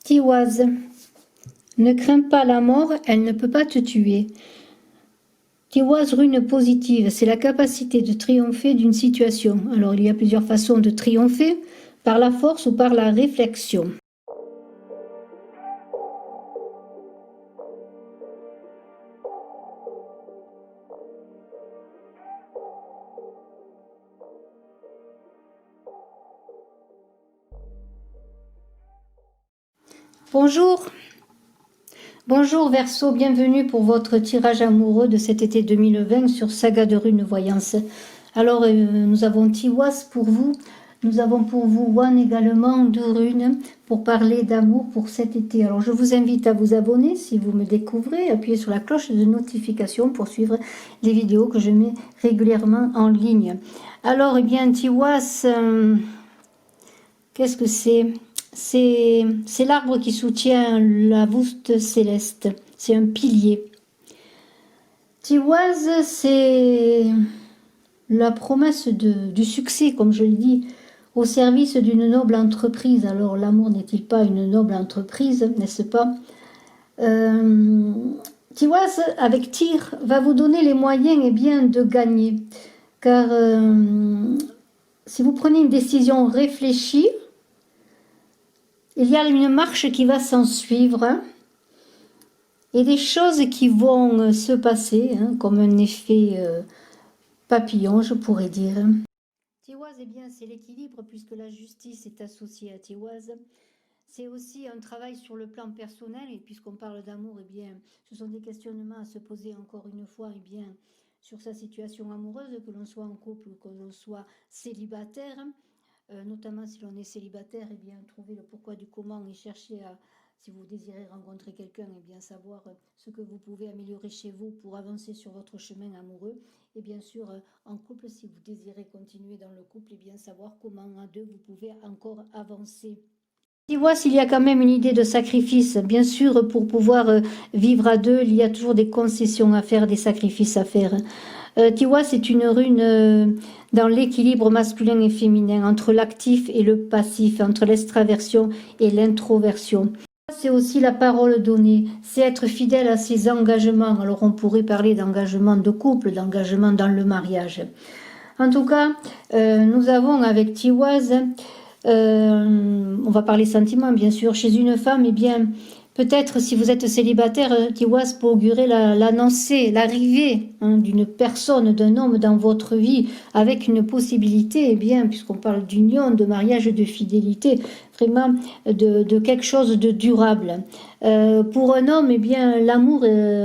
Tiwaz, ne crains pas la mort, elle ne peut pas te tuer. Tiwaz, rune positive, c'est la capacité de triompher d'une situation. Alors il y a plusieurs façons de triompher, par la force ou par la réflexion. Bonjour. Bonjour Verseau, bienvenue pour votre tirage amoureux de cet été 2020 sur Saga de Runes Voyance. Alors nous avons Tiwaz pour vous, nous avons pour vous Wan également de Runes pour parler d'amour pour cet été. Alors je vous invite à vous abonner si vous me découvrez, appuyez sur la cloche de notification pour suivre les vidéos que je mets régulièrement en ligne. Alors Tiwaz, qu'est-ce que c'est ? C'est l'arbre qui soutient la voûte céleste. C'est un pilier. Tiwaz, c'est la promesse du succès, comme je le dis, au service d'une noble entreprise. Alors, l'amour n'est-il pas une noble entreprise, n'est-ce pas? Tiwaz, avec Tyr, va vous donner les moyens de gagner. Car si vous prenez une décision réfléchie, il y a une marche qui va s'en suivre et des choses qui vont se passer, comme un effet papillon, je pourrais dire. Tiwaz, c'est l'équilibre puisque la justice est associée à Tiwaz. C'est aussi un travail sur le plan personnel et puisqu'on parle d'amour, ce sont des questionnements à se poser encore une fois, sur sa situation amoureuse, que l'on soit en couple ou que l'on soit célibataire. Notamment si l'on est célibataire, trouver le pourquoi du comment et chercher à, si vous désirez rencontrer quelqu'un, savoir ce que vous pouvez améliorer chez vous pour avancer sur votre chemin amoureux. Et bien sûr, en couple, si vous désirez continuer dans le couple, savoir comment à deux vous pouvez encore avancer. Tiwaz, il y a quand même une idée de sacrifice. Bien sûr, pour pouvoir vivre à deux, il y a toujours des concessions à faire, des sacrifices à faire. Tiwaz, c'est une rune dans l'équilibre masculin et féminin, entre l'actif et le passif, entre l'extraversion et l'introversion. C'est aussi la parole donnée, c'est être fidèle à ses engagements. Alors on pourrait parler d'engagement de couple, d'engagement dans le mariage. En tout cas, nous avons avec Tiwaz, on va parler sentiments bien sûr, chez une femme, peut-être si vous êtes célibataire, Tiwaz peut augurer l'annoncer, l'arrivée d'une personne, d'un homme dans votre vie, avec une possibilité, puisqu'on parle d'union, de mariage, de fidélité, vraiment de quelque chose de durable. Pour un homme, l'amour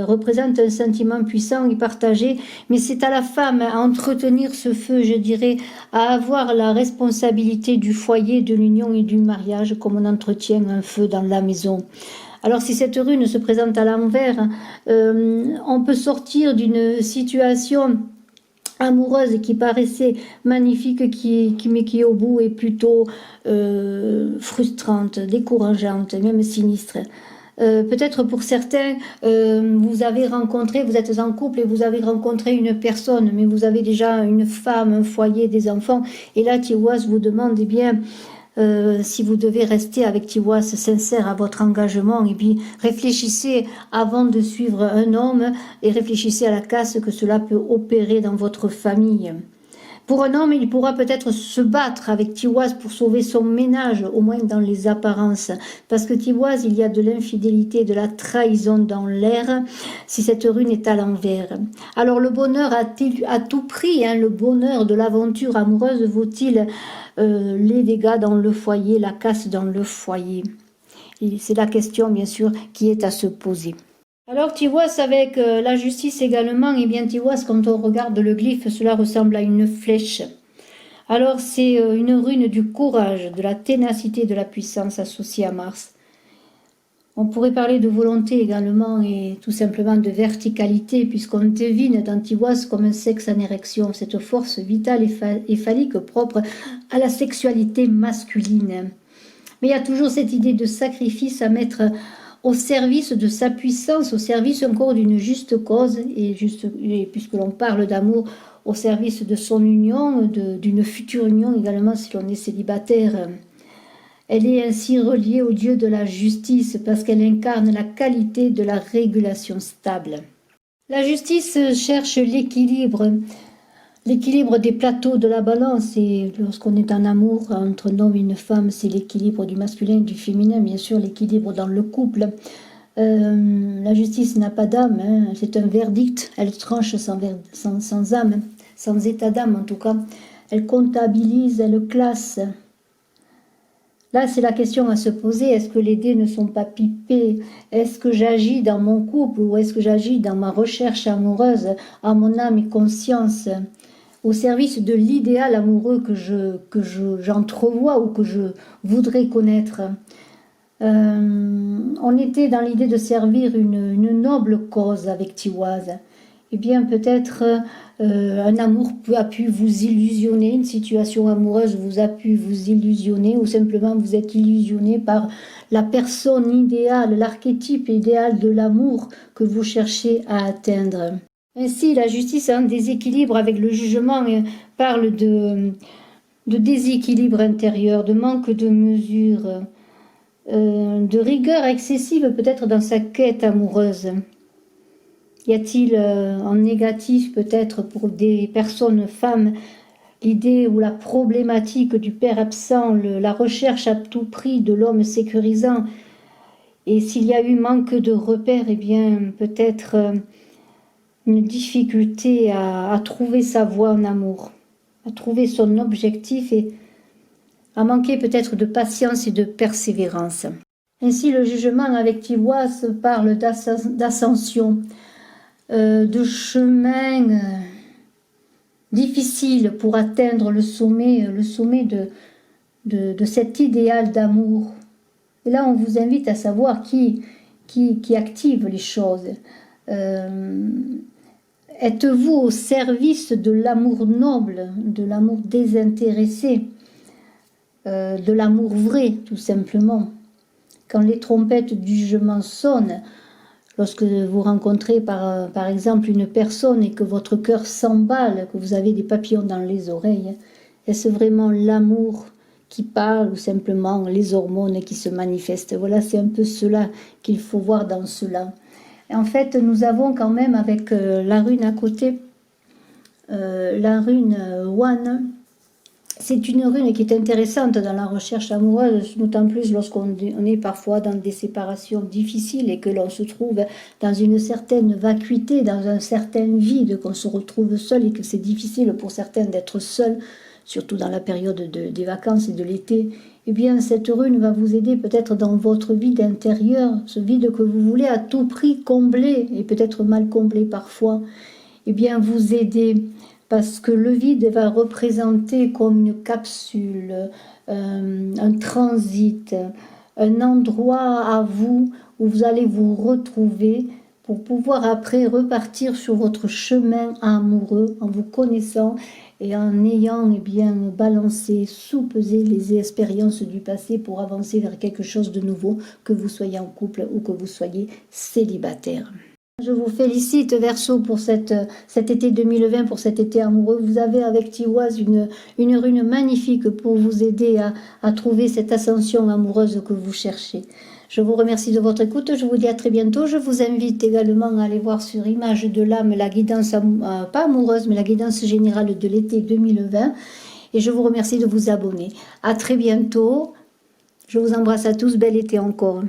représente un sentiment puissant et partagé, mais c'est à la femme à entretenir ce feu, je dirais, à avoir la responsabilité du foyer, de l'union et du mariage, comme on entretient un feu dans la maison. Alors si cette rune se présente à l'envers, on peut sortir d'une situation amoureuse qui paraissait magnifique, mais qui au bout est plutôt frustrante, décourageante, même sinistre. Peut-être pour certains, vous êtes en couple et vous avez rencontré une personne, mais vous avez déjà une femme, un foyer, des enfants, et là Tiwaz vous demande si vous devez rester avec Tiwaz sincère à votre engagement, réfléchissez avant de suivre un homme et réfléchissez à la casse que cela peut opérer dans votre famille. Pour un homme, il pourra peut-être se battre avec Tiwaz pour sauver son ménage, au moins dans les apparences. Parce que Tiwaz, il y a de l'infidélité, de la trahison dans l'air, si cette rune est à l'envers. Alors le bonheur à tout prix, le bonheur de l'aventure amoureuse vaut-il les dégâts dans le foyer, la casse dans le foyer? C'est la question, bien sûr, qui est à se poser. Alors Tiwaz avec la justice également, Tiwaz, quand on regarde le glyphe, cela ressemble à une flèche. Alors c'est une rune du courage, de la ténacité, de la puissance associée à Mars. On pourrait parler de volonté également et tout simplement de verticalité, puisqu'on devine dans Tiwaz comme un sexe en érection, cette force vitale et phallique propre à la sexualité masculine. Mais il y a toujours cette idée de sacrifice à mettre au service de sa puissance, au service encore d'une juste cause, et puisque l'on parle d'amour, au service de son union, d'une future union également si l'on est célibataire. Elle est ainsi reliée au dieu de la justice parce qu'elle incarne la qualité de la régulation stable. La justice cherche l'équilibre des plateaux de la balance, et lorsqu'on est en amour entre un homme et une femme, c'est l'équilibre du masculin et du féminin, bien sûr l'équilibre dans le couple. La justice n'a pas d'âme, hein, c'est un verdict, elle tranche sans âme, sans état d'âme en tout cas. Elle comptabilise, elle classe. Là, c'est la question à se poser, est-ce que les dés ne sont pas pipés? Est-ce que j'agis dans mon couple ou est-ce que j'agis dans ma recherche amoureuse, à mon âme et conscience, au service de l'idéal amoureux que j'entrevois ou que je voudrais connaître? On était dans l'idée de servir une noble cause avec Tiwaz. Eh bien, peut-être un amour a pu vous illusionner, une situation amoureuse vous a pu vous illusionner, ou simplement vous êtes illusionné par la personne idéale, l'archétype idéal de l'amour que vous cherchez à atteindre. Ainsi, la justice en déséquilibre avec le jugement parle de déséquilibre intérieur, de manque de mesure, de rigueur excessive peut-être dans sa quête amoureuse. Y a-t-il en négatif peut-être pour des personnes femmes l'idée ou la problématique du père absent, la recherche à tout prix de l'homme sécurisant? Et s'il y a eu manque de repères, eh bien peut-être une difficulté à trouver sa voie en amour, à trouver son objectif et à manquer peut-être de patience et de persévérance. Ainsi, le jugement avec Tiwaz parle d'ascension, de chemin difficile pour atteindre le sommet de cet idéal d'amour. Et là, on vous invite à savoir qui active les choses. Êtes-vous au service de l'amour noble, de l'amour désintéressé, de l'amour vrai, tout simplement? Quand les trompettes du jugement sonnent, lorsque vous rencontrez par exemple une personne et que votre cœur s'emballe, que vous avez des papillons dans les oreilles, est-ce vraiment l'amour qui parle ou simplement les hormones qui se manifestent? Voilà, c'est un peu cela qu'il faut voir dans cela. Et en fait, nous avons quand même avec la rune à côté, la rune One. C'est une rune qui est intéressante dans la recherche amoureuse, d'autant plus lorsqu'on est parfois dans des séparations difficiles et que l'on se trouve dans une certaine vacuité, dans un certain vide, qu'on se retrouve seul et que c'est difficile pour certains d'être seuls, surtout dans la période des vacances et de l'été. Eh bien, cette rune va vous aider peut-être dans votre vide intérieur, ce vide que vous voulez à tout prix combler, et peut-être mal combler parfois. Eh bien, vous aider, parce que le vide va représenter comme une capsule, un transit, un endroit à vous où vous allez vous retrouver pour pouvoir après repartir sur votre chemin amoureux en vous connaissant et en ayant bien balancé, sous-pesé les expériences du passé pour avancer vers quelque chose de nouveau, que vous soyez en couple ou que vous soyez célibataire. Je vous félicite Verseau pour cet été 2020, pour cet été amoureux. Vous avez avec Tiwaz une rune magnifique pour vous aider à trouver cette ascension amoureuse que vous cherchez. Je vous remercie de votre écoute, je vous dis à très bientôt. Je vous invite également à aller voir sur Image de l'âme la guidance, pas amoureuse, mais la guidance générale de l'été 2020. Et je vous remercie de vous abonner. À très bientôt. Je vous embrasse à tous, bel été encore.